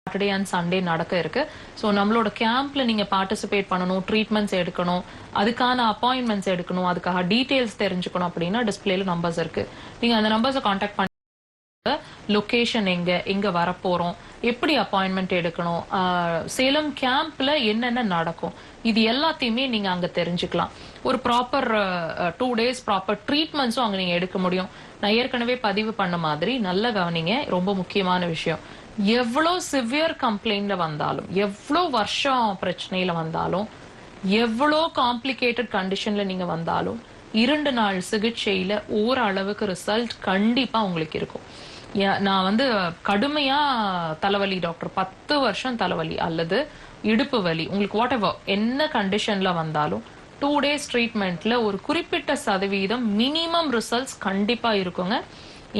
Saturday and Sunday நடக்க இருக்கு. So நம்மளோட கேம்ப்ல நீங்க பார்ட்டிசிபேட் பண்ணணும், ட்ரீட்மெண்ட்ஸ் எடுக்கணும், அதுக்கான அப்பாயின்மெண்ட்ஸ் எடுக்கணும், அதுக்காக டீடைல்ஸ் தெரிஞ்சுக்கணும் அப்படின்னா டிஸ்பிளேல நம்பர்ஸ் இருக்கு. நீங்க அந்த நம்பர்ஸை கான்டாக்ட் பண்ணி லொகேஷன் எங்க வரப்போறோம், எப்படி அப்பாயின்மெண்ட் எடுக்கணும், சேலம் கேம்ப்ல என்னென்ன நடக்கும், இது எல்லாத்தையுமே நீங்க அங்க தெரிஞ்சுக்கலாம். ஒரு ப்ராப்பர் 2 days ப்ராப்பர் ட்ரீட்மெண்ட்ஸும் அங்க நீங்க எடுக்க முடியும். நான் ஏற்கனவே பதிவு பண்ண மாதிரி நல்ல கவனிங்க, ரொம்ப முக்கியமான விஷயம். எவ்வளோ சிவியர் கம்ப்ளைண்ட்ல வந்தாலும், எவ்வளோ வருஷம் பிரச்சனையில வந்தாலும், எவ்வளோ காம்ப்ளிகேட்டட் கண்டிஷன்ல நீங்க வந்தாலும் 2 நாள் சிகிச்சையில ஓரளவுக்கு ரிசல்ட் கண்டிப்பா உங்களுக்கு இருக்கும். நான் கடுமையா தலைவலி டாக்டர், 10 வருஷம் தலைவலி அல்லது இடுப்பு வலி, உங்களுக்கு வாட் எவர் என்ன கண்டிஷன்ல வந்தாலும் 2 days ட்ரீட்மெண்ட்ல ஒரு குறிப்பிட்ட சதவீதம் மினிமம் ரிசல்ட்ஸ் கண்டிப்பா இருக்குங்க.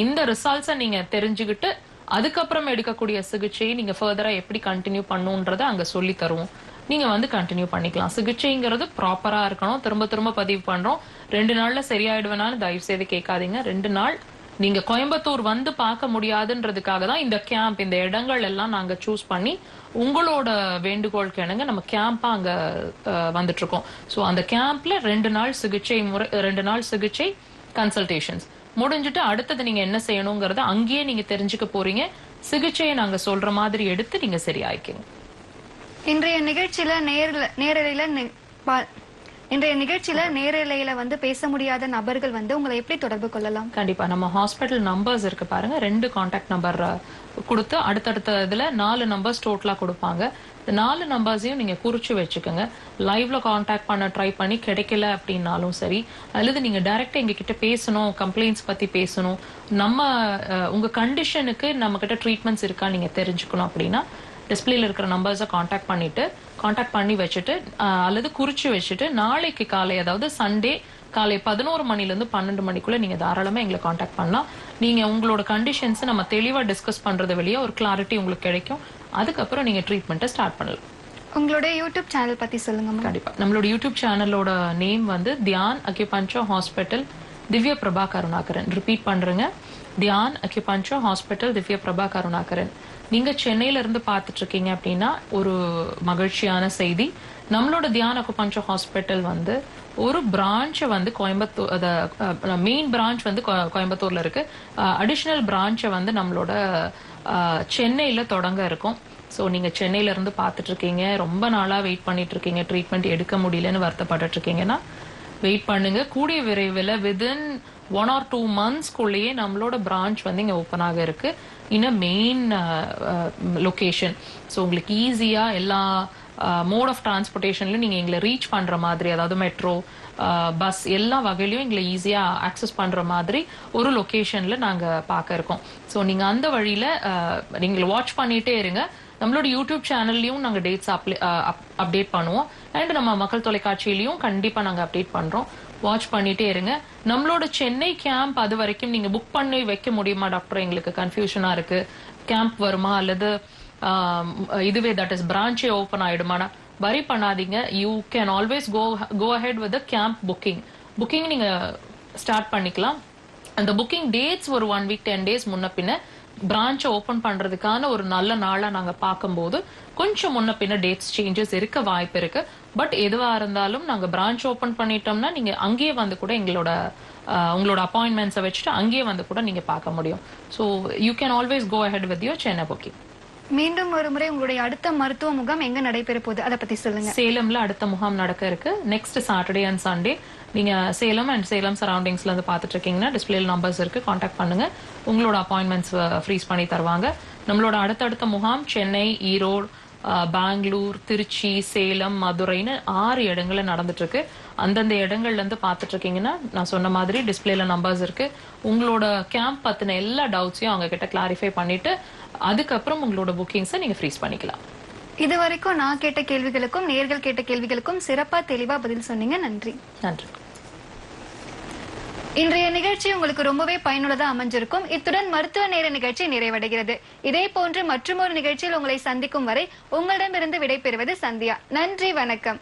இந்த ரிசல்ட்ஸை நீங்க தெரிஞ்சுக்கிட்டு அதுக்கப்புறம் எடுக்கக்கூடிய சிகிச்சையை நீங்க ஃபர்தரா எப்படி கண்டினியூ பண்ணுன்றத அங்க சொல்லி தருவோம். நீங்க கண்டினியூ பண்ணிக்கலாம். சிகிச்சைங்கிறது ப்ராப்பரா இருக்கணும். திரும்ப திரும்ப பதிவு பண்றோம். 2 நாள்ல சரியாயிடுவேனாலும் தயவு செய்து கேட்காதீங்க. 2 நாள் நீங்க கோயம்புத்தூர் வந்து பார்க்க முடியாதுன்றதுக்காக தான் இந்த கேம்ப், இந்த இடங்கள் எல்லாம் நாங்க சூஸ் பண்ணி உங்களோட வேண்டுகோளுக்கு இணங்க நம்ம கேம்பா அங்க வந்துட்டு இருக்கோம். ஸோ அந்த கேம்ப்ல 2 நாள் சிகிச்சை 2 நாள் சிகிச்சை கன்சல்டேஷன்ஸ் முடிஞ்சுட்டு அடுத்தது நீங்க என்ன செய்யணுங்கிறத அங்கேயே நீங்க தெரிஞ்சுக்க போறீங்க. சிகிச்சையை நாங்க சொல்ற மாதிரி எடுத்து நீங்க சரியாயிக்கீங்க. இன்றைய நிகழ்ச்சியில நேரலையில பேச முடியாத நபர்கள் உங்களை எப்படி தொடர்பு கொள்ளலாம்? கண்டிப்பா நம்ம ஹாஸ்பிட்டல் நம்பர்ஸ் இருக்கு பாருங்க, 2 கான்டாக்ட் நம்பர் கொடுத்து அடுத்தடுத்த இதுல 4 நம்பர்ஸ் டோட்டலா கொடுப்பாங்க. இந்த 4 நம்பர்ஸையும் நீங்க குறிச்சு வச்சுக்கோங்க. லைவ்ல கான்டாக்ட் பண்ண ட்ரை பண்ணி கிடைக்கல அப்படின்னாலும் சரி, அல்லது நீங்க டைரக்டா எங்க கிட்ட பேசணும், கம்ப்ளைண்ட்ஸ் பத்தி பேசணும், நம்ம உங்க கண்டிஷனுக்கு நம்ம கிட்ட ட்ரீட்மெண்ட்ஸ் இருக்கா நீங்க தெரிஞ்சுக்கணும் அப்படின்னா டிஸ்பிளேல இருக்கிற நம்பர்ஸை கான்டாக்ட் பண்ணி வச்சுட்டு அல்லது குறிச்சு வச்சுட்டு நாளைக்கு காலை, அதாவது சண்டே காலை 11 மணிலேருந்து 12 மணிக்குள்ள நீங்க தாராளமா எங்களை கான்டாக்ட் பண்ணலாம். நீங்க உங்களோட கண்டிஷன்ஸ் நம்ம தெளிவா டிஸ்கஸ் பண்றது வழியா ஒரு கிளாரிட்டி உங்களுக்கு கிடைக்கும். அதுக்கப்புறம் நீங்க ட்ரீட்மெண்ட்டை ஸ்டார்ட் பண்ணலாம். உங்களோட யூடியூப் சேனல் பத்தி சொல்லுங்க. கண்டிப்பா நம்மளோட யூடியூப் சேனலோட நேம் தியான் அக்யூபஞ்சர் ஹாஸ்பிட்டல் திவ்ய பிரபா கருணாகரன். ரிப்பீட் பண்றேங்க, தியான் அக்யூபஞ்சர் ஹாஸ்பிட்டல் திவ்ய பிரபா கருணாகரன். நீங்க சென்னையில இருந்து பார்த்துட்டு இருக்கீங்க அப்படின்னா ஒரு மகிழ்ச்சியான செய்தி. நம்மளோட தியான் அக்யூபஞ்சர் ஹாஸ்பிட்டல் ஒரு பிரான்ச் கோயம்புத்தூர், மெயின் பிரான்ச் கோயம்புத்தூர்ல இருக்கு. அடிஷனல் பிரான்ச்சை நம்மளோட சென்னையில தொடங்க இருக்கும். ஸோ நீங்க சென்னையில இருந்து பார்த்துட்டு இருக்கீங்க, ரொம்ப நாளா வெயிட் பண்ணிட்டு இருக்கீங்க, ட்ரீட்மெண்ட் எடுக்க முடியலன்னு வருத்தப்பட்டு இருக்கீங்கன்னா வெயிட் பண்ணுங்க. கூடிய விரைவில் வித்தின் 1 or 2 monthsக்குள்ளேயே நம்மளோட பிரான்ச் இங்க ஓப்பன் ஆக இருக்கு இன் அ மெயின் லொகேஷன். ஸோ உங்களுக்கு ஈஸியா எல்லா மோட் ஆஃப் டிரான்ஸ்போர்ட்டேஷன்லயும் நீங்க எங்களை ரீச் பண்ற மாதிரி, அதாவது மெட்ரோ, பஸ் எல்லா வகையிலையும் எங்களை ஈஸியா ஆக்சஸ் பண்ற மாதிரி ஒரு லொகேஷன்ல நாங்க பார்க்க இருக்கோம். ஸோ நீங்க அந்த வழியில நீங்க வாட்ச் பண்ணிட்டே இருங்க. நம்மளோட யூடியூப் சேனல்லையும் நாங்க டேட்ஸ் அப்டேட் பண்ணுவோம். அண்ட் நம்ம மக்கள் தொலைக்காட்சியிலையும் கண்டிப்பா நாங்க அப்டேட் பண்றோம். வாட்ச் பண்ணிட்டே இருங்க. நம்மளோட சென்னை கேம்ப் அது வரைக்கும் நீங்க புக் பண்ணி வைக்க முடியுமா டாக்டர்? எங்களுக்கு கன்ஃபியூஷனா இருக்கு, கேம்ப் வருமா அல்லது இதுவே தட் இஸ் பிரான்ச்சே ஓப்பன் ஆயிடுமானா வரி பண்ணாதீங்க. You can always go ahead with camp booking நீங்க ஸ்டார்ட் பண்ணிக்கலாம். அந்த புக்கிங் டேட்ஸ் ஒரு 1 week 10 days முன்ன பின்ன பிரான்ச்சை ஓபன் பண்றதுக்கான ஒரு நல்ல நாளா நாங்க பார்க்கும்போது கொஞ்சம் முன்ன பின்ன டேட்ஸ் சேஞ்சஸ் இருக்க வாய்ப்பு இருக்கு. பட் எதுவா இருந்தாலும் நாங்க பிரான்ச் ஓபன் பண்ணிட்டோம்னா நீங்க அங்கேயே கூட உங்களோட அப்பாயின்மெண்ட்ஸை வச்சுட்டு அங்கேயே கூட நீங்க பார்க்க முடியும். So you can always go ahead with your Chennai booking. மீண்டும் ஒரு முறை உங்களுடைய அடுத்த மருத்துவ முகாம் எங்க நடைபெற போகுது அதை பத்தி சொல்லுங்க. சேலம்ல அடுத்த முகாம் நடக்க இருக்கு நெக்ஸ்ட் சாட்டர்டே அண்ட் சண்டே. நீங்க சேலம் அண்ட் சேலம் சரௌண்டிங்ஸ்ல பார்த்துட்டு இருக்கீங்கன்னா டிஸ்பிளேல நம்பர்ஸ் இருக்கு, கான்டாக்ட் பண்ணுங்க. உங்களோட அப்பாயின்மெண்ட்ஸ் ஃப்ரீஸ் பண்ணி தருவாங்க. நம்மளோட அடுத்தடுத்த முகாம் சென்னை, ஈரோடு, பெங்களூர், திருச்சி, சேலம், மதுரைன்னு 6 இடங்கள்ல நடந்துட்டு இருக்கு. அந்தந்த இடங்கள்ல பார்த்துட்டு இருக்கீங்கன்னா நான் சொன்ன மாதிரி டிஸ்பிளேல நம்பர்ஸ் இருக்கு. உங்களோட கேம்ப் பத்தின எல்லா டவுட்ஸையும் அவங்க கிட்ட கிளாரிஃபை பண்ணிட்டு அதுக்கப்புறம் உங்களோட புக்கிங்ஸை நீங்க ஃப்ரீஸ் பண்ணிக்கலாம். இது வரைக்கும் நான் கேட்ட கேள்விகளுக்கும் நேயர்கள் கேட்ட கேள்விகளுக்கும் சிறப்பா தெளிவா பதில் சொன்னீங்க. நன்றி. நன்றி. இன்றைய நிகழ்ச்சி உங்களுக்கு ரொம்பவே பயனுள்ளதா அமைஞ்சிருக்கும். இத்துடன் மருத்துவ நேர நிகழ்ச்சி நிறைவடைகிறது. இதே போன்று மற்றொரு நிகழ்ச்சியில் உங்களை சந்திக்கும் வரை உங்களிடமிருந்து விடைபெறுவது சந்தியா. நன்றி, வணக்கம்.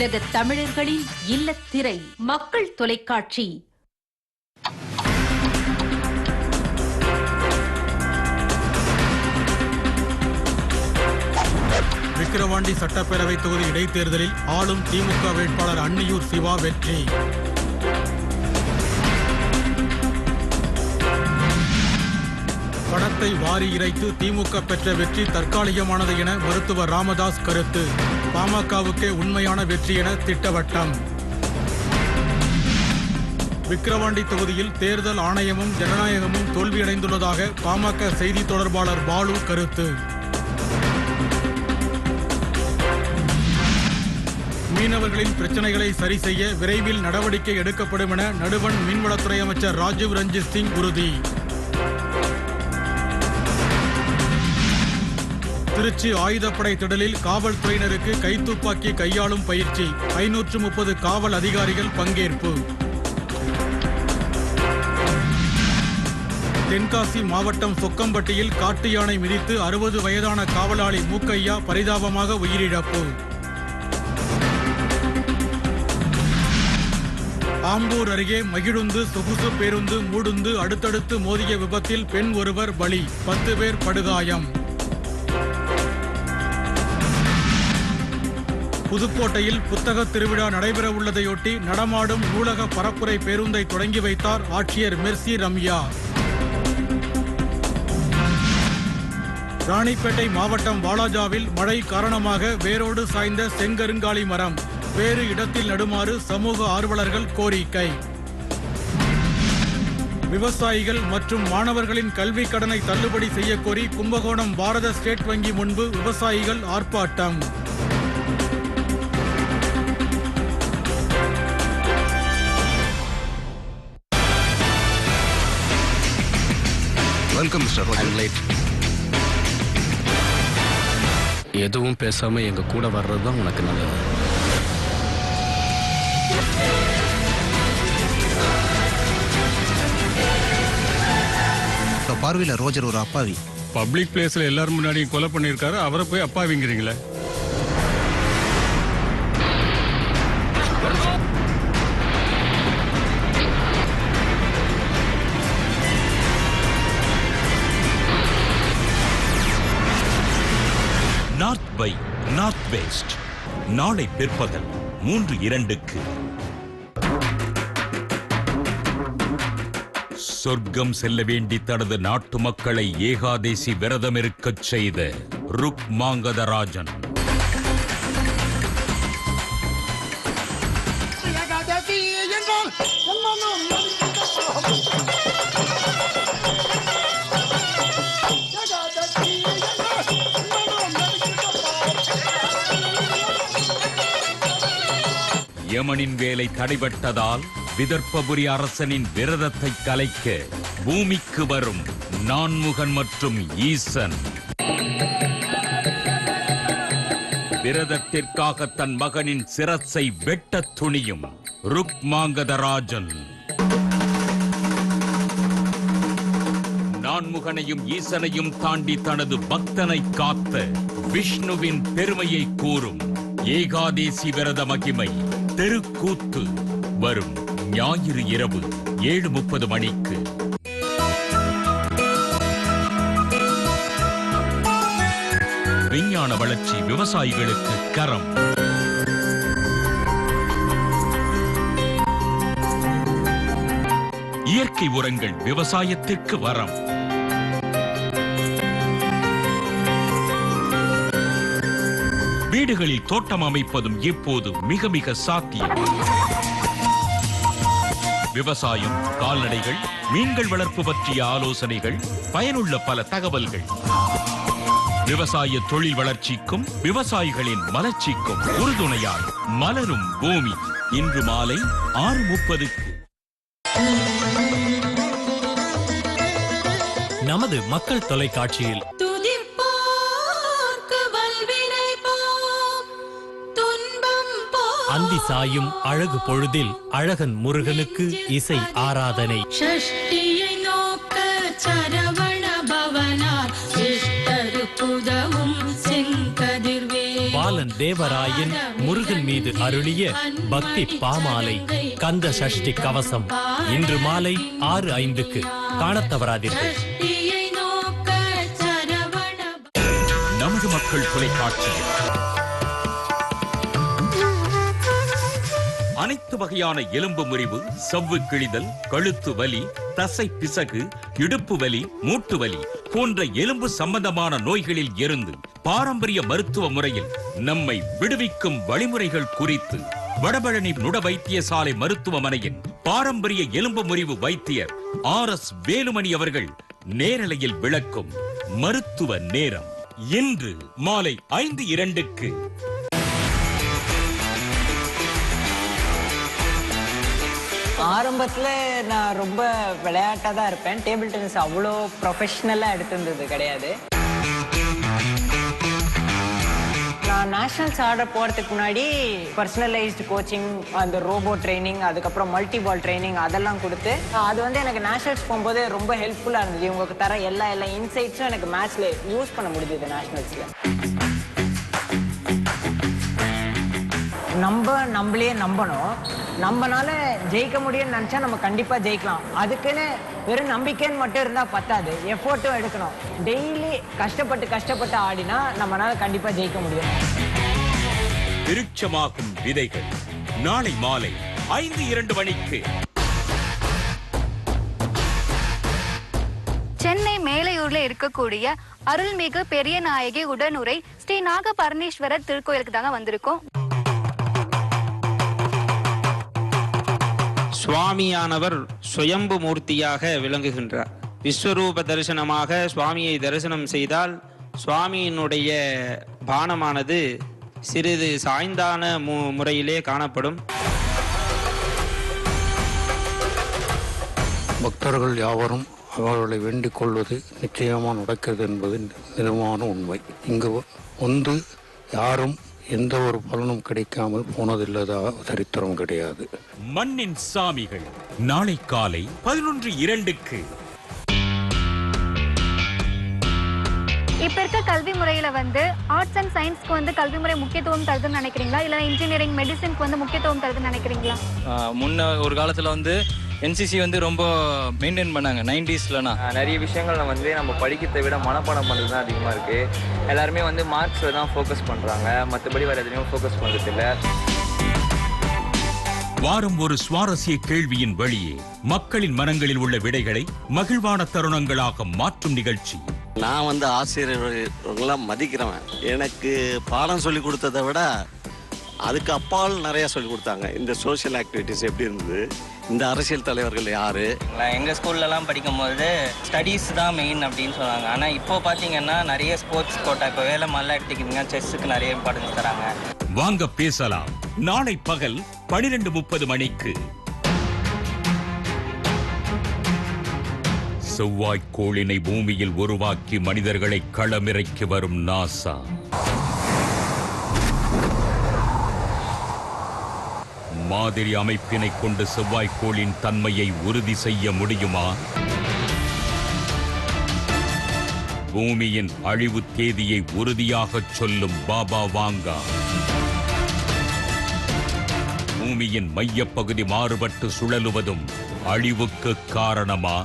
உலக தமிழர்களின் இல்லத்திரை மக்கள் தொலைக்காட்சி. விக்கிரவாண்டி சட்டப்பேரவை தொகுதி இடைத்தேர்தலில் ஆளும் திமுக வேட்பாளர் அன்னியூர் சிவா வெற்றி. பணத்தை வாரி இறைத்து திமுக பெற்ற வெற்றி தற்காலிகமானது என மருத்துவர் ராமதாஸ் கருத்து. பாமகவுக்கே உண்மையான வெற்றி என திட்டவட்டம். விக்கிரவாண்டி தொகுதியில் தேர்தல் ஆணையமும் ஜனநாயகமும் தோல்வியடைந்துள்ளதாக பாமக செய்தி தொடர்பாளர் பாலு கருத்து. மீனவர்களின் பிரச்சனைகளை சரி செய்ய விரைவில் நடவடிக்கை எடுக்கப்படும் என நடுவண் மீன்வளத்துறை அமைச்சர் ராஜீவ் ரஞ்சித் சிங் உறுதி. திருச்சி ஆயுதப்படை திடலில் காவல்துறையினருக்கு கைத்துப்பாக்கி கையாளும் பயிற்சி. 530 காவல் அதிகாரிகள் பங்கேற்பு. தென்காசி மாவட்டம் சொக்கம்பட்டியில் காட்டு யானை மிதித்து 60 வயதான காவலாளி மூக்கையா பரிதாபமாக உயிரிழப்பு. ஆம்பூர் அருகே மகிழுந்து சொகுசு பேருந்து மூடுந்து அடுத்தடுத்து மோதிய விபத்தில் பெண் ஒருவர் பலி, 10 பேர் படுகாயம். புதுக்கோட்டையில் புத்தக திருவிழா நடைபெற உள்ளதையொட்டி நடமாடும் நூலக பரப்புரை பேருந்தை தொடங்கி வைத்தார் ஆட்சியர் மெர்சி ரம்யா. ராணிப்பேட்டை மாவட்டம் வாலாஜாவில் மழை காரணமாக வேரோடு சாய்ந்த செங்கருங்காலி மரம் வேறு இடத்தில் நடுமாறு சமூக ஆர்வலர்கள் கோரிக்கை. விவசாயிகள் மற்றும் மாணவர்களின் கல்வி கடனை தள்ளுபடி செய்யக்கோரி கும்பகோணம் பாரத ஸ்டேட் வங்கி முன்பு விவசாயிகள் ஆர்ப்பாட்டம். Welcome mister Roger. எதுவும் பேசாம எங்க கூட வர்றது தான் உனக்கு நல்லது. பார்வையில ரோஜர் ஒரு அப்பாவி. பப்ளிக் பிளேஸ்ல எல்லாரும் முன்னாடியும் கொலை பண்ணிருக்காரு, அவரை போய் அப்பாவிங்கிறீங்களே. நார்த் பை நார்த் வெஸ்ட் நாளை பிற்பகல் 3:02 சொர்க்கம் செல்ல வேண்டி தனது நாட்டு மக்களை ஏகாதேசி விரதம் இருக்கச் செய்த ருக்மாங்கதராஜன். யமனின் வேலை தடைபட்டதால் விதர்ப்பபுரி அரசனின் விரதத்தை கலைக்க பூமிக்கு வரும் நான்முகன் மற்றும் ஈசன். விரதத்திற்காக தன் மகனின் சிரசை வெட்ட துணியும் ருக்மாங்கதராஜன். நான்முகனையும் ஈசனையும் தாண்டி தனது பக்தனை காத்த விஷ்ணுவின் பெருமையை கூறும் ஏகாதேசி விரத மகிமை தெருக்கூத்து வரும் ஞாயிறு இரவு 7:30 மணிக்கு. விஞ்ஞான வளர்ச்சி விவசாயிகளுக்கு கரம். இயற்கை உரங்கள் விவசாயத்திற்கு வரம். வீடுகளில் தோட்டம் அமைப்பதும் இப்போது மிக மிக சாத்தியம். விவசாயம், கால்நடைகள், மீன்கள் வளர்ப்பு பற்றிய ஆலோசனைகள், பயனுள்ள பல தகவல்கள். விவசாய தொழில் வளர்ச்சிக்கும் விவசாயிகளின் மலர்ச்சிக்கும் உறுதுணையாய் மலரும் பூமி. இன்று மாலை 6:30க்கு நமது மக்கள் தொலைக்காட்சியில் அந்தி சாயும் அழகு பொழுதில் அழகன் முருகனுக்கு இசை ஆராதனை. ஷஷ்டியை நோக்க சரவண பவனார் சிஷ்டருக்கு உதவும் செங்கதிர்வே. பாலன் தேவராயன் முருகன் மீது அருளிய பக்தி பாமாலை கந்த சஷ்டி கவசம் இன்று மாலை 6:05 காணத் தவறாதீர்கள். நமது மக்கள் தொலைக்காட்சியில் அனைத்து வகையான எலும்பு முறிவு, சவ்வு கிழிதல், கழுத்து வலி, தசை பிசகு, இடுப்பு வலி, மூட்டு வலி போன்ற எலும்பு சம்பந்தமான நோய்களில் இருந்து பாரம்பரிய மருத்துவ முறையில் நம்மை விடுவிக்கும் வழிமுறைகள் குறித்து வடபழனி நுட வைத்தியசாலை மருத்துவமனையின் பாரம்பரிய எலும்பு முறிவு வைத்தியர் RS வேலுமணி அவர்கள் நேரலையில் விளக்கும் மருத்துவ நேரம் இன்று மாலை 5:02 ஆரம்பத்தில் நான் ரொம்ப விளையாட்டாக தான் இருப்பேன். டேபிள் டென்னிஸ் அவ்வளோ ப்ரொஃபஷ்னலாக எடுத்திருந்தது கிடையாது. நான் நேஷனல்ஸ் ஆட போகிறதுக்கு முன்னாடி பர்சனலைஸ்டு கோச்சிங், அந்த ரோபோ ட்ரைனிங், அதுக்கப்புறம் மல்டி பால் ட்ரைனிங் அதெல்லாம் கொடுத்து அது வந்து எனக்கு நேஷனல்ஸ் போகும்போது ரொம்ப ஹெல்ப்ஃபுல்லாக இருந்தது. இவங்களுக்கு தர எல்லா இன்சைட்ஸும் எனக்கு மேட்ச்சில் யூஸ் பண்ண முடிஞ்சது நேஷனல்ஸில். நம்மளையே நம்பணும். நம்மனால ஜெயிக்க முடியும்னு நினச்சா நம்ம கண்டிப்பாக ஜெயிக்கலாம். அதுக்குன்னு வெறும் நம்பிக்கைன்னு மட்டும் இருந்தால் பத்தாது, எஃபோர்ட்டும் எடுக்கணும். டெய்லி கஷ்டப்பட்டு ஆடினா நம்மளால கண்டிப்பாக ஜெயிக்க முடியும். விருட்சமாகும் விதைகள் நாளை மாலை 5:02 மணிக்கு. சென்னை மேலையூர்ல இருக்கக்கூடிய அருள்மிகு பெரிய நாயகி உடனுரை ஸ்ரீ நாக பரமேஸ்வரர் திருக்கோயிலுக்கு தாங்க வந்திருக்கோம். சுவாமியானவர் சுயம்பு மூர்த்தியாக விளங்குகின்றார். விஸ்வரூப தரிசனமாக சுவாமியை தரிசனம் செய்தால் சுவாமியினுடைய பானமானது சிறிது சாய்ந்தான முறையிலே காணப்படும். பக்தர்கள் யாவரும் அவர்களை வேண்டிக் கொள்வது நிச்சயமாக நடக்கிறது என்பது நிஜமான உண்மை. இங்கு வந்து யாரும் எந்த ஒரு பலனும் கிடைக்காமல் போனதில்லதா சரித்திரம் கிடையாது. மண்ணின் சாமிகள் நாளை காலை 11:02 இப்ப இருக்க கல்வி முறையில வந்து ஆர்ட்ஸ் அண்ட் சயின்ஸ்க்கு வந்து கல்வி முறை முக்கியத்துவம் தருதுன்னு நினைக்கிறீங்களா, இல்ல இன்ஜினியரிங் மெடிசின்க்கு வந்து முக்கியத்துவம் தருதுன்னு நினைக்கிறீங்களா? முன்ன ஒரு காலத்துல வந்து NCC வந்து ரொம்ப மெயின்டைன் பண்ணாங்க 90ஸ்லனா. நிறைய விஷயங்கள் வந்து நம்ம படிக்கிறதை விட மனப்பாடம் பண்ணுறது தான் அதிகமாக இருக்குது. எல்லாருமே வந்து மார்க்ஸில் தான் ஃபோக்கஸ் பண்ணுறாங்க, மற்றபடி வேறு எதுலையும் ஃபோக்கஸ் பண்ணுறது இல்லை. வாரம் ஒரு சுவாரஸ்ய கேள்வியின் வழியே மக்களின் மனங்களில் உள்ள விடைகளை மகிழ்வான தருணங்களாக மாற்றும் நிகழ்ச்சி. நான் வந்து ஆசிரியர்களெல்லாம் மதிக்கிறவன். எனக்கு பாடம் சொல்லி கொடுத்ததை விட அதுக்கு அப்பால் நிறைய சொல்லி கொடுத்தாங்க. இந்த சோஷியல் ஆக்டிவிட்டிஸ் எப்படி இருந்தது, இந்த அரசியல் தலைவர்கள் யாரு. எங்கள் ஸ்கூல்லலாம் படிக்கும்போது ஸ்டடீஸ் தான் மெயின் அப்படின்னு சொன்னாங்க. ஆனால் இப்போ பார்த்தீங்கன்னா நிறைய ஸ்போர்ட்ஸ் கோட்டா, இப்போ வேலை மாதிரிலாம் எடுத்துக்கிட்டீங்க, செஸ்ஸுக்கு நிறைய இம்பார்ட்டன்ஸ் தராங்க. வாங்க பேசலாம். நாளை பகல் 12:30 மணிக்கு. செவ்வாய்க்கோளினை பூமியில் உருவாக்கி மனிதர்களை களமிறக்கி வரும் நாசா. மாதிரி அமைப்பினை கொண்டு செவ்வாய்க்கோளின் தன்மையை உறுதி செய்ய முடியுமா? பூமியின் அழிவு தேதியை உறுதியாக சொல்லும் பாபா வாங்கா. பூமியின் மையப்பகுதி மாறுபட்டு சுழலுவதும் அழிவுக்கு காரணமா?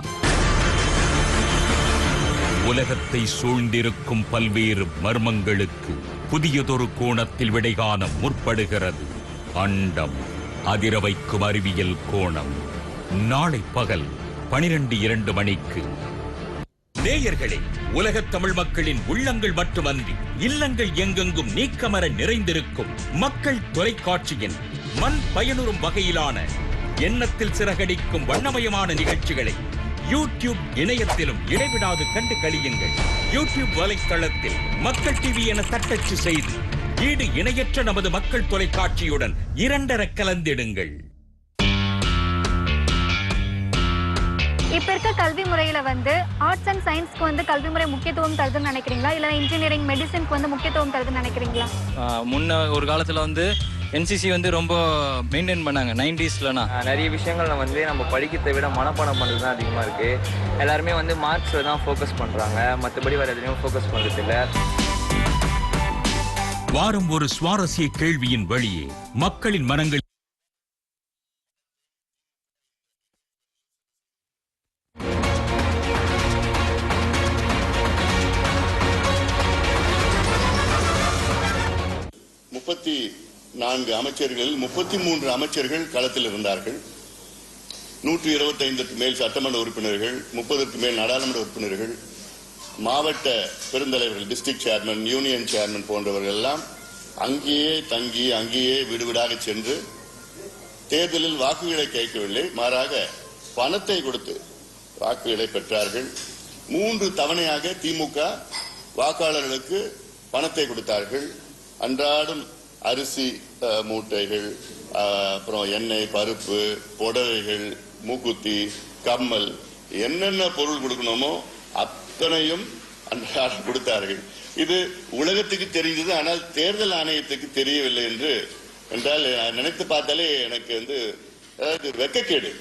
உலகத்தை சூழ்ந்திருக்கும் பல்வேறு மர்மங்களுக்கு புதியதொரு கோணத்தில் விடை காண முற்படுகிறது அண்டம். அதிர வைக்கும் அறிவியல் கோணம். நாளை பகல் 12:02 மணிக்கு. நேயர்களே, உலகத் தமிழ் மக்களின் உள்ளங்கள் மட்டுமன்றி இல்லங்கள் எங்கெங்கும் நீக்கமர நிறைந்திருக்கும் மக்கள் தொலைக்காட்சியின் மண் பயனுறும் வகையிலான எண்ணத்தில் சிறகடிக்கும் வண்ணமயமான நிகழ்ச்சிகளை யூடியூப் இணையத்திலும் இடைவிடாது கண்டு களியுங்கள். யூடியூப் வலைத்தளத்தில் மக்கள் டிவி என தட்டச்சு செய்து ஈடு இணையற்ற நமது மக்கள் தொலைக்காட்சியுடன் இரண்டர கலந்திடுங்கள். இப்ப இருக்க கல்வி முறையில வந்து ஆர்ட்ஸ் அண்ட் சயின்ஸ்க்கு வந்து கல்வி முறை முக்கியத்துவம் தருதுன்னு நினைக்கிறீங்களா, இல்ல இன்ஜினியரிங் மெடிசின்க்கு வந்து முக்கியத்துவம் தருதுன்னு நினைக்கிறீங்களா? முன்ன ஒரு காலத்துல வந்து NCC வந்து ரொம்ப மெயின்டைன் பண்ணாங்க 90ஸ்லனா. நிறைய விஷயங்கள் வந்து நம்ம படிக்கிறதை விட மனப்பாடம் பண்ணுறது தான் அதிகமாக இருக்குது. எல்லாருமே வந்து மார்க்ஸில் தான் ஃபோக்கஸ் பண்ணுறாங்க, மற்றபடி வேறு எதுலையும் ஃபோக்கஸ் பண்ணுறது இல்லை. வாரம் ஒரு சுவாரஸ்ய கேள்வியின் வழியே மக்களின் மனங்கள் அமைச்சர்கள் 33 அமைச்சர்கள் களத்தில் இருந்தார்கள். 125க்கு மேல் சட்டமன்ற உறுப்பினர்கள், 30க்கு மேல் நாடாளுமன்ற உறுப்பினர்கள், மாவட்ட பெருந்தலைவர்கள், டிஸ்ட்ரிக்ட் சேர்மன், யூனியன் சேர்மன் போன்றவர்கள் எல்லாம் அங்கேயே தங்கி அங்கேயே வீடுவீடாக சென்று தேர்தலில் வாக்குகளை கேட்கவில்லை, மாறாக பணத்தை கொடுத்து வாக்குகளை பெற்றார்கள். 3 தவணையாக திமுக வாக்காளர்களுக்கு பணத்தை கொடுத்தார்கள். அன்றாடம் அரிசி மூட்டைகள், அப்புறம் எண்ணெய், பருப்பு, புடவைகள், மூக்குத்தி, கம்மல், என்னென்ன பொருள் கொடுக்கணுமோ அத்தனையும் அன்றாடம் கொடுத்தார்கள். இது உலகத்துக்கு தெரிந்தது, ஆனால் தேர்தல் ஆணையத்துக்கு தெரியவில்லை என்றால் நினைத்து பார்த்தாலே எனக்கு வெட்கக்கேடு.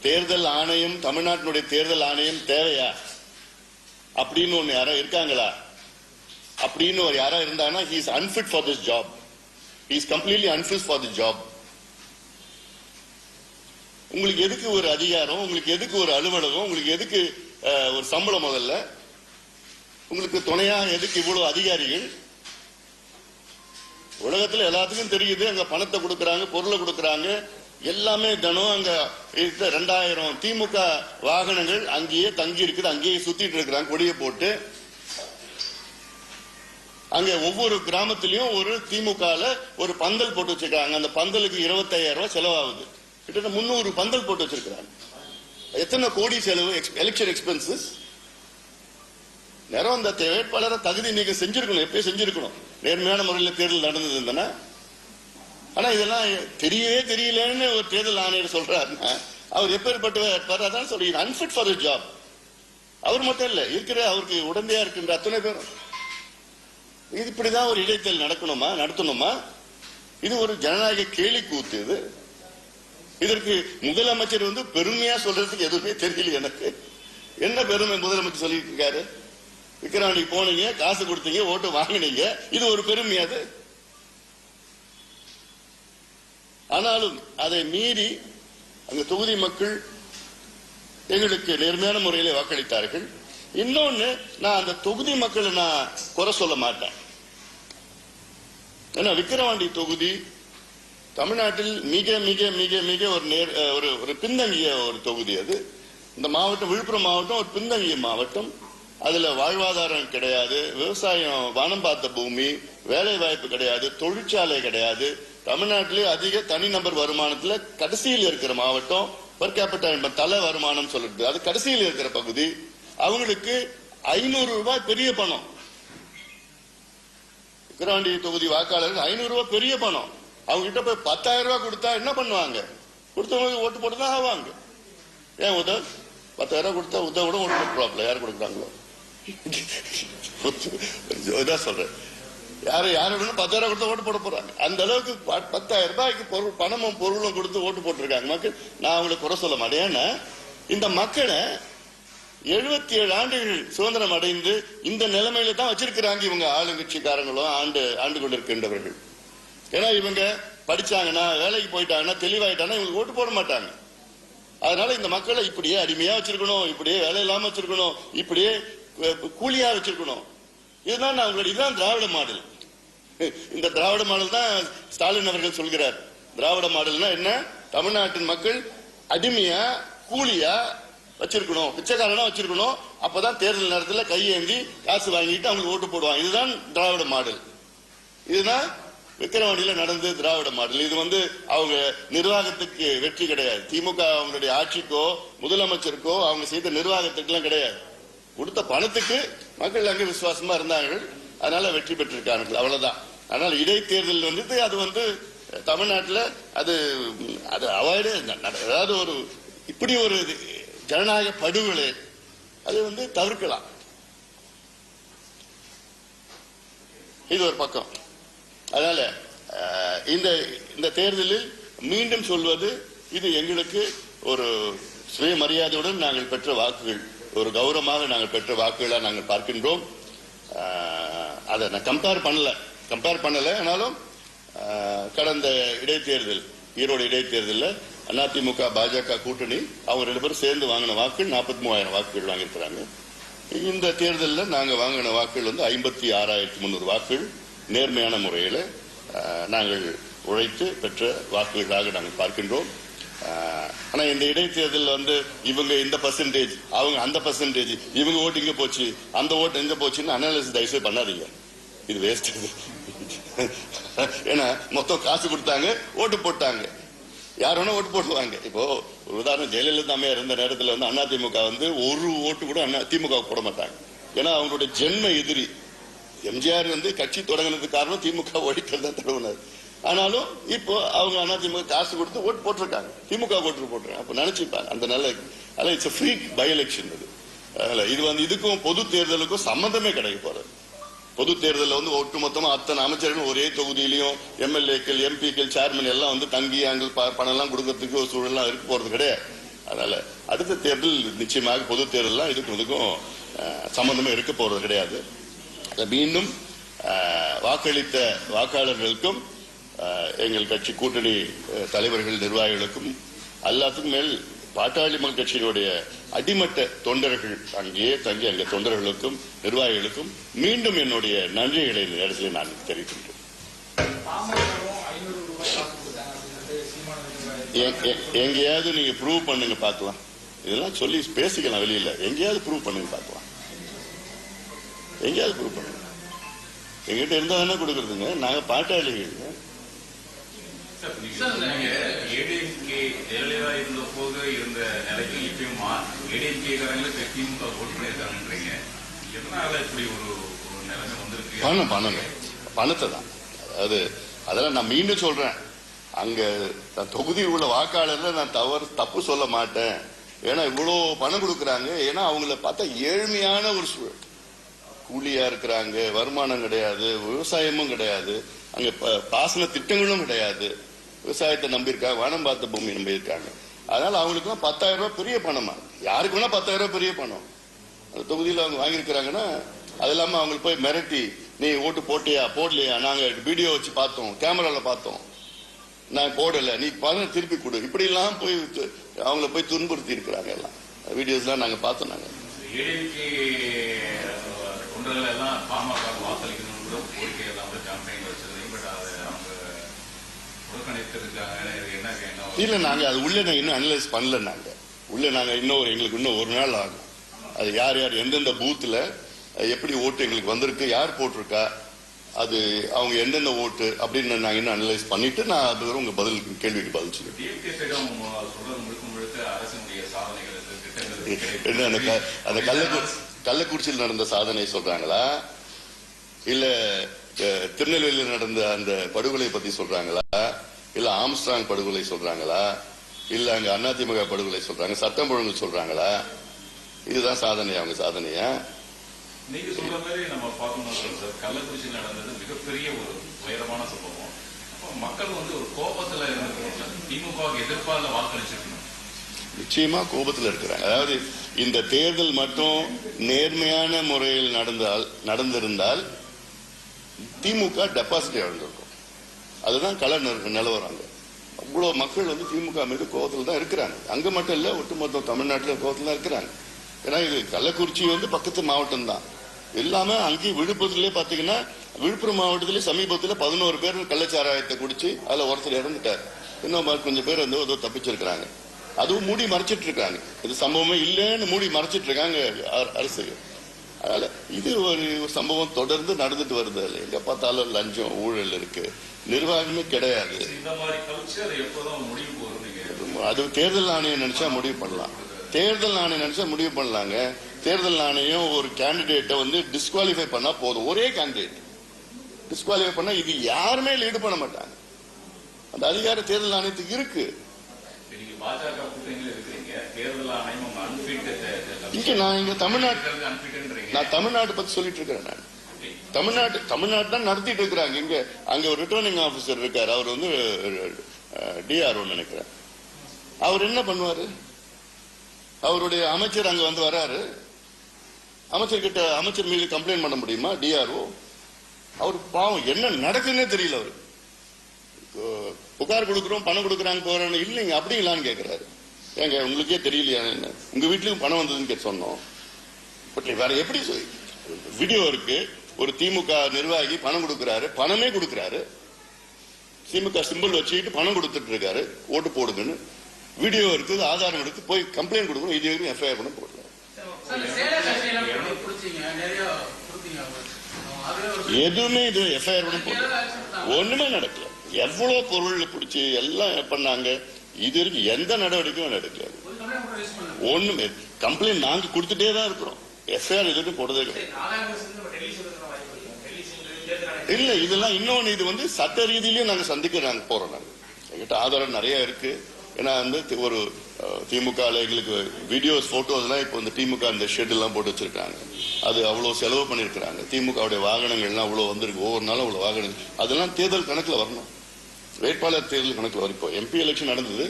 தேர்தல் ஆணையம், தமிழ்நாட்டினுடைய தேர்தல் ஆணையம் தேவையா அப்படின்னு ஒண்ணு யாரோ இருக்காங்களா? அப்படின்னு ஒரு யாரா இருந்தானா he is unfit for this job. He is completely unfit for the job. உங்களுக்கு எதுக்கு ஒரு அதிகாரம், உங்களுக்கு எதுக்கு ஒரு அலுவலகம், உங்களுக்கு எதுக்கு ஒரு சம்பளம்? முதல்ல உங்களுக்கு துணையா எதுக்கு இவ்வளவு அதிகாரிகள்? உலகத்துல எல்லாத்துக்கும் தெரியுது, அங்க பணத்தை கொடுக்கறாங்க, பொருளை கொடுக்கறாங்க, எல்லாமே தினம் அங்க 2000 திமுக வாகனங்கள் அங்கேயே தங்கி இருக்குது, அங்கேயே சுத்திட்டு இருக்கிறாங்க கொடியை போட்டு. அங்க ஒவ்வொரு கிராமத்திலையும் ஒரு திமுகல ஒரு பந்தல் போட்டு வச்சிருக்காங்க. அந்த பந்தலுக்கு 25,000 ரூபாய் செலவாகுது. கிட்டத்தட்ட 300 பந்தல் போட்டு வச்சிருக்காங்க. எத்தனை கோடி செலவு? Election expenses. நேரம் அந்த வேட்பாளரை தகுதி நீங்க செஞ்சிருக்கணும், எப்பயும் செஞ்சிருக்கணும். நேர்மையான முறையில் தேர்தல் நடந்தது இருந்தனா. ஆனா இதெல்லாம் தெரியலன்னு ஒரு தேர்தல் ஆணையர் சொல்றாருன்னா அவர் எப்பேற்பட்ட வேட்பாளர்? அதான் சொல்லி அன்ஃபிட் ஃபார் தி ஜாப். அவர் மட்டும் இல்ல, இருக்கிற அவருக்கு உடந்தையா இருக்கின்ற அத்தனை பேரும். இது இப்படிதான் ஒரு இடைத்தேர்தல் நடத்தணுமா? இது ஒரு ஜனநாயக கேலி கூத்து. இது இதற்கு முதலமைச்சர் பெருமையா சொல்றதுக்கு எதுவுமே தெரியல எனக்கு. என்ன பெருமை முதலமைச்சர் சொல்லிட்டு இருக்காரு? விக்கிரவாண்டி போனீங்க, காசு கொடுத்தீங்க, ஓட்டு வாங்கினீங்க, இது ஒரு பெருமை அது. ஆனாலும் அதை மீறி அங்க தொகுதி மக்கள் எங்களுக்கு நேர்மையான முறையில வாக்களித்தார்கள். இன்னொன்னு, நான் அந்த தொகுதி மக்களை நான் குறை சொல்ல மாட்டேன். ஏன்னா விக்கிரவாண்டி தொகுதி தமிழ்நாட்டில் மிக மிக மிக மிக ஒரு பின்தங்கிய ஒரு தொகுதி. அது இந்த மாவட்டம், விழுப்புரம் மாவட்டம் ஒரு பின்தங்கிய மாவட்டம். அதுல வாழ்வாதாரம் கிடையாது, விவசாயம், வானம் பார்த்த பூமி, வேலை வாய்ப்பு கிடையாது, தொழிற்சாலை கிடையாது. தமிழ்நாட்டிலே அதிக தனிநபர் வருமானத்துல கடைசியில் இருக்கிற மாவட்டம். பெர் கேபிட்டா தலை வருமானம் சொல்றது, அது கடைசியில் இருக்கிற பகுதி. அவங்களுக்கு 500 ரூபாய் பெரிய பணம். விக்கிரவாண்டி தொகுதி வாக்காளர்கள் 500 ரூபாய் பெரிய பணம். அவங்க கிட்ட போய் 10,000 ரூபாய் கொடுத்தா என்ன பண்ணுவாங்க? கொடுத்தவங்க ஓட்டு போட்டுதான் ஆவாங்க. ஏன் 10,000 ரூபாய் கொடுத்தா விட ஓட்டு போட்டுருவாப்ல, யாரு கொடுக்குறாங்களோ. இதான் சொல்றேன், யாரு 10,000 ரூபாய் கொடுத்தா ஓட்டு போட போறாங்க. அந்த அளவுக்கு 10,000 ரூபாய்க்கு பணமும் பொருளும் கொடுத்து ஓட்டு போட்டிருக்காங்க மக்கள். நான் அவங்களை குறை சொல்ல மாட்டேன். ஏன்னா இந்த மக்களை 77 ஆண்டுகள் சுதந்திரம் அடைந்து இந்த நிலைமையில தான் வச்சிருக்கிறாங்க இவங்க ஆளுங்கட்சிக்காரங்களும் ஆண்டு கொண்டிருக்கின்றவர்கள். ஏன்னா இவங்க படிச்சாங்கன்னா, வேலைக்கு போயிட்டாங்கன்னா, தெளிவாயிட்டாங்கன்னா இவங்களுக்கு ஓட்டு போட மாட்டாங்க. அதனால இந்த மக்களை இப்படியே அடிமையா வச்சிருக்கணும், இப்படியே வேலை இல்லாம வச்சிருக்கணும், இப்படியே கூலியா வச்சிருக்கணும். இதுதான் இதுதான் திராவிட மாடல். இந்த திராவிட மாடல் தான் ஸ்டாலின் அவர்கள் சொல்கிறார். திராவிட மாடல்னா என்ன? தமிழ்நாட்டின் மக்கள் அடிமையா கூலியா வச்சிருக்கணும், பிச்சைக்காரனா வச்சிருக்கணும். அப்பதான் தேர்தல் நேரத்தில் கையேந்தி காசு வாங்கிட்டு அவங்களுக்கு ஓட்டு போடுவாங்க. இதுதான் திராவிட மாடல். இதுதான் விக்கிரவாண்டியில நடந்து திராவிட மாடல். இது அவங்க நிர்வாகத்துக்கு வெற்றி கிடையாது. திமுக அவங்களுடைய ஆட்சிக்கோ முதலமைச்சருக்கோ அவங்க செய்த நிர்வாகத்துக்கு எல்லாம் கிடையாது. கொடுத்த பணத்துக்கு மக்கள் அங்கே விசுவாசமா இருந்தார்கள், அதனால வெற்றி பெற்றிருக்கார்கள், அவ்வளவுதான். அதனால இடைத்தேர்தல் அது தமிழ்நாட்டில் அது அவாய்டு. அதாவது இப்படி ஒரு ஜனநாயக படுகொலை அது தவிர்க்கலாம். இது ஒரு பக்கம். அதனால இந்த தேர்தலில் மீண்டும் சொல்வது, இது எங்களுக்கு ஒரு சுயமரியாதையுடன் நாங்கள் பெற்ற வாக்குகள், ஒரு கௌரவமாக நாங்கள் பெற்ற வாக்குகளாக நாங்கள் பார்க்கின்றோம். அதை நான் கம்பேர் பண்ணல. ஆனாலும் கடந்த இடைத்தேர்தல், ஈரோடு இடைத்தேர்தலில் அதிமுக பாஜக கூட்டணி அவங்க 2 பேரும் சேர்ந்து வாங்கின வாக்குகள் 43,000 வாக்குகள் வாங்கியிருக்கிறாங்க. இந்த தேர்தலில் நாங்கள் வாங்கின வாக்குகள் வந்து 56,300 வாக்குகள் நேர்மையான முறையில் நாங்கள் உழைத்து பெற்ற வாக்குகளாக நாங்கள் பார்க்கின்றோம். ஆனா இந்த இடைத்தேர்தல் வந்து இவங்க இந்த பர்சன்டேஜ், அவங்க அந்த பர்சன்டேஜ், இவங்க ஓட்டு இங்க போச்சு, அந்த ஓட்டு எங்க போச்சுன்னு அனாலிசிஸ் தயவுசெய்து பண்ணாதீங்க. இது வேஸ்ட். ஏன்னா மொத்தம் காசு கொடுத்தாங்க, ஓட்டு போட்டாங்க, யார் வேணா ஓட்டு போடுவாங்க. இப்போ ஒரு உதாரணம், ஜெயலலிதா அம்மையார் இருந்த நேரத்தில் வந்து அதிமுக வந்து ஒரு ஓட்டு கூட திமுக போட மாட்டாங்க. ஏன்னா அவங்களுடைய ஜென்ம எதிரி. எம்ஜிஆர் வந்து கட்சி தொடங்கினதுக்கு காரணம் திமுக ஒழிக்கிறது தான் தடவுனார். ஆனாலும் இப்போ அவங்க அதிமுக காசு கொடுத்து ஓட்டு போட்டிருக்காங்க, திமுக ஓட்டு போட்டிருக்காங்க. அப்ப நினைச்சுப்பாங்க அந்த நல்ல இட்ஸ் ஃப்ரீ பை எலெக்ஷன். இது வந்து இதுக்கும் பொது தேர்தலுக்கும் சம்பந்தமே கிடைக்க போறது. பொது தேர்தலில் வந்து ஒட்டுமொத்தமா அத்தனை அமைச்சர்கள் ஒரே தொகுதியிலையும் எம்எல்ஏக்கள், எம்பிக்கள், சேர்மன் எல்லாம் வந்து தங்கி அங்கே பணம் எல்லாம் கொடுக்கறதுக்கு ஒரு சூழல்லாம் இருக்க போறது கிடையாது. அதனால அடுத்த தேர்தல் நிச்சயமாக பொது தேர்தலாம் இதுக்கும் சம்பந்தமே இருக்க போறது கிடையாது. மீண்டும் வாக்களித்த வாக்காளர்களுக்கும் எங்கள் கட்சி கூட்டணி தலைவர்கள், நிர்வாகிகளுக்கும் எல்லாத்துக்கும் மேல் பாட்டாளி மக்கள் கட்சியினுடைய அடிமட்ட தொண்டர்கள் அங்கேயே தங்கி அங்கே தொண்டர்களுக்கும் நிர்வாகிகளுக்கும் மீண்டும் என்னுடைய நன்றிகளை இந்த இடத்துல நான் தெரிவிக்கின்றேன். எங்கேயாவது நீங்க ப்ரூவ் பண்ணுங்க பார்க்கலாம். இதெல்லாம் சொல்லி பேசிக்கலாம் வெளியில. எங்கேயாவது ப்ரூவ் பண்ணுங்க பார்க்கலாம். எங்கேயாவது ப்ரூவ் பண்ணுங்க. எங்கிட்ட இருந்தா தானே கொடுக்கறதுங்க. நாங்க பாட்டாளிகள். ஜெயலலிதா இருந்த போது இருந்த நிலைக்கு இப்பயும் ஏடிஎம்கேக்காரங்களுக்கு திமுக ஓட்டு பண்ணிருக்காங்கன்றீங்க. எதனால இப்படி ஒரு நிலைமை வந்திருக்கு? பணத்தை தான். அதெல்லாம் நான் மீண்டும் சொல்றேன், அங்க தொகுதியில் உள்ள வாக்காளர்ல நான் தப்பு சொல்ல மாட்டேன். ஏன்னா இவ்வளவு பணம் கொடுக்கறாங்க. ஏன்னா அவங்கள பார்த்தா ஏழ்மையான ஒரு சூழல், கூலியா இருக்கிறாங்க, வருமானம் கிடையாது, விவசாயமும் கிடையாது, அங்க பாசன திட்டங்களும் கிடையாது, விவசாயத்தை நம்பியிருக்காங்க, வனம் பார்த்த பூமி நம்பியிருக்காங்க. அதனால அவங்களுக்கு 10,000 ரூபாய் பெரிய பணமா, யாருக்கு வேணா 10,000 ரூபாய் பெரிய பணம் அந்த தொகுதியில் அவங்க வாங்கியிருக்கிறாங்கன்னா, அது இல்லாம அவங்களுக்கு போய் மிரட்டி, நீ ஓட்டு போட்டியா போடலையா, நாங்க வீடியோ வச்சு பார்த்தோம், கேமரால பார்த்தோம், நான் போடல, நீ பணம் திருப்பி கொடு, இப்படி எல்லாம் போய் அவங்கள போய் துன்புறுத்தி இருக்கிறாங்க. எல்லாம் வீடியோஸ் எல்லாம் நாங்க பார்த்தோம். நாங்க இல்ல, நாங்க அது உள்ள இன்னும் அனலைஸ் பண்ணல. நாங்க எங்களுக்கு இன்னும் ஒரு நாள் ஆகும். அது யார் யார் எந்தெந்த பூத்துல எப்படி ஓட்டு எங்களுக்கு வந்திருக்கு, யார் போட்டிருக்கா, அது அவங்க எந்தெந்த ஓட்டு அப்படின்னு நாங்க இன்னும் அனலைஸ் பண்ணிட்டு நான் அது உங்க கேள்விக்கு பதில் சொல்லுவேன். அந்த கள்ளக்குறிச்சியில் நடந்த சாதனை சொல்றாங்களா, இல்ல திருநெல்வேலியில் நடந்த அந்த படுகொலை பத்தி சொல்றாங்களா, இல்ல ஆம்ஸ்ட்ராங் படுகொலை சொல்றாங்களா, இல்ல அங்க அதிமுக படுகொலை சொல்றாங்க, சட்டம் ஒழுங்கு சொல்றாங்களா? இதுதான் சாதனை, அவங்க சாதனையா? நீங்க சொல்ற மாதிரி நம்ம பார்க்கணும். கள்ளக்குறிச்சியில் நடந்தது மிகப்பெரிய ஒரு உயரமான சம்பவம். மக்கள் வந்து ஒரு கோபத்துல இருந்திருக்கணும், திமுக எதிர்ப்பால வாக்களிச்சிருக்கணும். நிச்சயமா கோபத்தில் இருக்கிறாங்க. அதாவது இந்த தேர்தல் மட்டும் நேர்மையான முறையில் நடந்திருந்தால் திமுக டெபாசிட் இழந்திருக்கும். அதுதான் கள நிலவரம். அவ்வளவு மக்கள் வந்து திமுக மீது கோபத்தில் தான் இருக்கிறாங்க. அங்க மட்டும் இல்ல, ஒட்டுமொத்த தமிழ்நாட்டில் கோபத்தில் தான் இருக்கிறாங்க. ஏன்னா இது கள்ளக்குறிச்சி வந்து பக்கத்து மாவட்டம் தான். எல்லாமே அங்கேயும் விழுப்புரத்திலே பாத்தீங்கன்னா, விழுப்புரம் மாவட்டத்திலே சமீபத்தில் 11 பேர் கள்ளச்சாராயத்தை குடிச்சு அதுல ஒருத்தர் இறந்துட்டார். இன்னும் கொஞ்சம் பேர் வந்து ஏதோ தப்பிச்சிருக்கிறாங்க. அதுவும் மூடி மறைச்சிட்டு இருக்காங்க. இது சம்பவமே இல்லைன்னு மூடி மறைச்சிட்டு இருக்காங்க அரசு. அதனால இது ஒரு சம்பவம் தொடர்ந்து நடந்துட்டு வருது. எங்க பார்த்தாலும் லஞ்சம், ஊழல் இருக்கு, நிர்வாகமே கிடையாது. அது தேர்தல் ஆணையம் நினைச்சா முடிவு பண்ணலாம். தேர்தல் ஆணையம் நினைச்சா முடிவு பண்ணலாங்க. தேர்தல் ஆணையம் ஒரு கேண்டிடேட்டை வந்து டிஸ்குவாலிஃபை பண்ணா போதும். ஒரே கேண்டிடேட் டிஸ்குவாலிஃபை பண்ணா இது யாருமே லீடு பண்ண மாட்டாங்க. அந்த அதிகாரம் தேர்தல் ஆணையத்துக்கு இருக்கு. இங்க நான் இங்க தமிழ்நாடு பத்தி சொல்லிட்டு இருக்கிறேன். தமிழ்நாடு தான் நடத்திட்டு இருக்கிறாங்க. இங்க அங்க ஒரு ரிட்டர்னிங் ஆபீசர் இருக்காரு, அவர் வந்து டிஆர்ஓ நினைக்கிறேன். அவர் என்ன பண்ணுவாரு? அவருடைய அமைச்சர் அங்க வந்து வராரு, அமைச்சர் மீது கம்ப்ளைண்ட் பண்ண முடியுமா டிஆர்ஓ? அவரு பாவம் என்ன நடக்குதுன்னே தெரியல. அவரு புகார் கொடுக்குறோம், பணம் கொடுக்குறாங்க போறான்னு. இல்லைங்க அப்படிங்களான்னு கேட்கிறாரு. ஏங்க உங்களுக்கே தெரியலையா என்ன, உங்க வீட்டுக்கு பணம் வந்ததுன்னு சொன்னோம். பட் வேற எப்படி வீடியோ இருக்கு, ஒரு திமுக நிர்வாகி பணம் கொடுக்கிறாரு, பணமே கொடுக்கிறாரு, திமுக சிம்பிள் வச்சுக்கிட்டு பணம் கொடுத்துட்டு இருக்காரு, ஓட்டு போடுங்கன்னு வீடியோ இருக்குது, ஆதாரம் எடுத்து போய் கம்ப்ளைண்ட் கொடுக்கணும். இது வரைக்கும் எஃப்ஐஆர் பண்ண போடல. எதுவுமே இது எஃப்ஐஆர் பண்ண போடல, ஒண்ணுமே நடக்கல. எவ்வளவு பொருள் பிடிச்சி எல்லாம் பண்ணாங்க, இது வரைக்கும் எந்த நடவடிக்கையும் நடக்கல. ஒண்ணுமே கம்ப்ளைண்ட் நாங்க கொடுத்துட்டே தான் இருக்கிறோம், எஃப்ஐஆர் எதுவும் போடுறதே கிடையாது. இல்ல இதெல்லாம் இன்னொன்னு, இது சட்ட ரீதியிலயும் நாங்க சந்திக்க நாங்க போறோம். நாங்க எங்கிட்ட ஆதாரம் நிறைய இருக்கு. ஏன்னா ஒரு திமுக எங்களுக்கு வீடியோஸ் போட்டோஸ் எல்லாம் இப்போ திமுக இந்த ஷெட் எல்லாம் போட்டு வச்சிருக்காங்க. அது அவ்வளவு செலவு பண்ணிருக்காங்க. திமுகவுடைய வாகனங்கள் எல்லாம் அவ்வளவு வந்திருக்கு, ஒவ்வொரு நாளும் அவ்வளவு வாகனங்கள். அதெல்லாம் தேர்தல் கணக்குல வரணும், வேட்பாளர் தேர்தல் கணக்குல வரும். இப்போ எம்பி எலெக்ஷன் நடந்தது,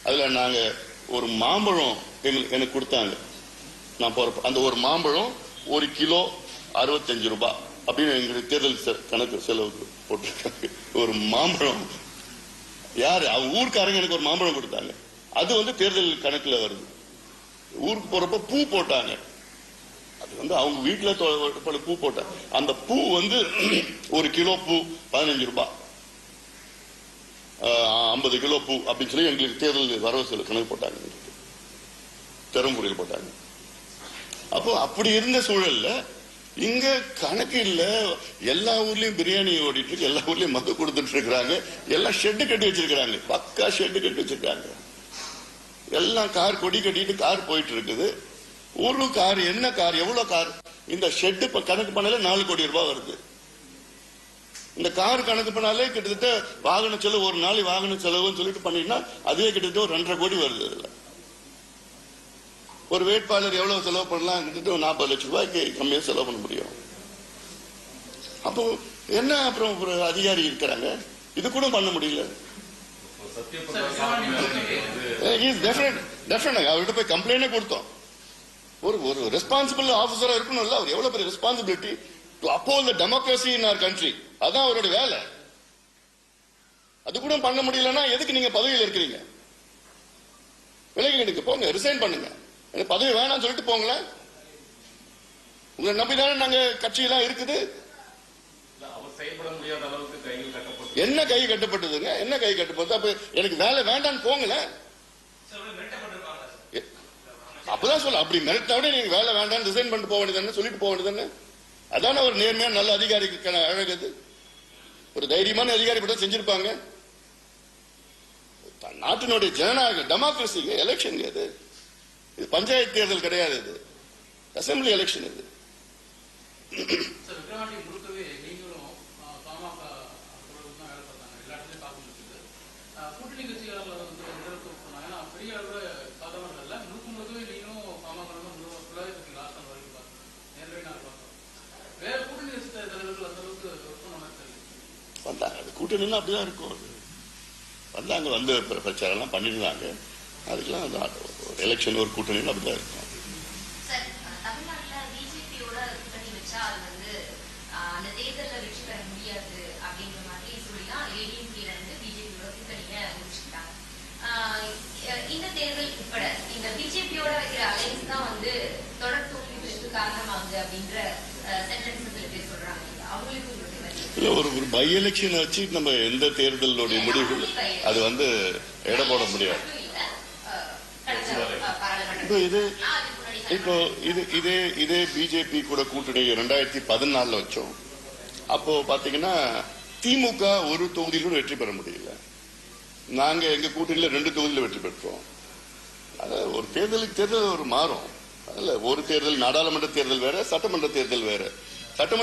அதுல நாங்க ஒரு மாம்பழம் எனக்கு கொடுத்தாங்க. நான் போறப்ப அந்த ஒரு மாம்பழம் 1 கிலோ 65 ரூபாய் அப்படின்னு எங்களுக்கு தேர்தல் கணக்கு செலவுக்கு போட்டிருக்காங்க. ஒரு மாம்பழம் யாரு, அவங்க ஊருக்காரங்க எனக்கு ஒரு மாம்பழம் கொடுத்தாங்க. அது தேர்தல் கணக்குல வருது. ஊருக்கு போறப்ப பூ போட்டாங்க, அது அவங்க வீட்டுல பூ போட்டாங்க. அந்த பூ 1 கிலோ பூ 15 ரூபாய், 50 கிலோ பூ அப்படின்னு சொல்லி எங்களுக்கு தேர்தல் வரவு செலவு கணக்கு போட்டாங்க, தருமபுரியில் போட்டாங்க. அப்போ அப்படி இருந்த சூழல்ல இங்க கணக்கு இல்ல. எல்லா ஊர்லயும் பிரியாணி ஓடிட்டு இருக்கு, எல்லா ஊர்லயும் மது கொடுத்துட்டு இருக்காங்க, எல்லாம் ஷெட்டு கட்டி வச்சிருக்காங்க, பக்கா ஷெட்டு கட்டி வச்சிருக்காங்க. எல்லாம் கார் கொடி கட்டிட்டு கார் போயிட்டு இருக்குது. ஒரு கார் என்ன கார், எவ்வளவு கார், இந்த ஷெட்டு கணக்கு பண்ணாலே 4 கோடி ரூபாய் வருது. இந்த கார் கணக்கு பண்ணாலே கிட்டத்தட்ட வாகன செலவு, ஒரு நாள் வாகன செலவுன்னு சொல்லிட்டு பண்ணினா அதுவே கிட்டத்தட்ட ஒரு 2.5 கோடி வருது. இதுல ஒரு வேட்பாளர் எவ்வளவு செலவு பண்ணலாம், கிட்டத்தட்ட 40 லட்சம் ரூபாய்க்கு கம்மியா செலவு பண்ண முடியும். அப்போ என்ன, அப்புறம் ஒரு அதிகாரி இருக்கிறாங்க, இது கூட பண்ண முடியல. அவர்கிட்ட போய் கம்ப்ளைண்டே கொடுத்தோம். ஒரு ரெஸ்பான்சிபிள் ஆபீசரா இருக்கணும்ல, அவர் எவ்வளவு பெரிய responsibility to uphold the democracy in our country. அதான் அவருடைய வேலை. அது கூட பண்ண முடியலன்னா எதுக்கு நீங்க பதவியில் இருக்கிறீங்க? விலகி எடுக்க போங்க, ரிசைன் பண்ணுங்க. எனக்கு பதவி வேணாம்னு சொல்லிட்டு போங்களேன். உங்களை நம்பிதானே நாங்க கட்சியெல்லாம் இருக்குது. என்ன கை கட்டப்பட்டதுங்க, என்ன கை கட்டப்பட்டது? அப்ப எனக்கு வேலை வேண்டான்னு போங்களேன். அப்பதான் சொல்ல, அப்படி மிரட்டாவிட நீங்க வேலை வேண்டாம் ரிசைன் பண்ணிட்டு போக வேண்டியதானே, சொல்லிட்டு போக வேண்டியதானே. அதான ஒரு நேர்மையான நல்ல அதிகாரிக்கு அழகுது. ஒரு தைரியமான அதிகாரி மட்டும் செஞ்சிருப்பாங்க. நாட்டினுடைய ஜனநாயக டெமோக்ரஸி எலெக்ஷன் இது. இது பஞ்சாயத்து தேர்தல் கிடையாது, இது அசம்பிளி எலெக்ஷன். இது வந்தாங்க, கூட்டணி அப்படிதான் இருக்கும். வந்தாங்க, பிரச்சாரம் எல்லாம் பண்ணிருந்தாங்க. அதுக்கெல்லாம் எலெக்ஷன் ஒரு கூட்டணி அப்படிதான் இருக்கும். இந்த தேர்தல் உட்பட இந்த பிஜேபியோட வைக்கிற அலைன்ஸ் தான் தொடர் தோல்விக்கு காரணமாகுது அப்படின்ற சென்டென்ஸ் சொல்றாங்க. அவங்களுக்கு இல்ல, ஒரு பை எலெக்ஷன் வச்சு நம்ம எந்த தேர்தலுடைய முடிவுகள் அது எடை போட முடியாது. இப்போ இதே பிஜேபி கூட கூட்டணி 2014 வச்சோம். அப்போ பாத்தீங்கன்னா திமுக ஒரு தொகுதியிலும் வெற்றி பெற முடியல. நாங்க எங்க கூட்டணியில 2 தொகுதியில வெற்றி பெற்றோம். ஒரு தேர்தலுக்கு தேர்தல் மாறும். ஒரு தேர்தல் நாடாளுமன்ற தேர்தல் வேற, சட்டமன்ற தேர்தல் வேற. சட்டமன்ற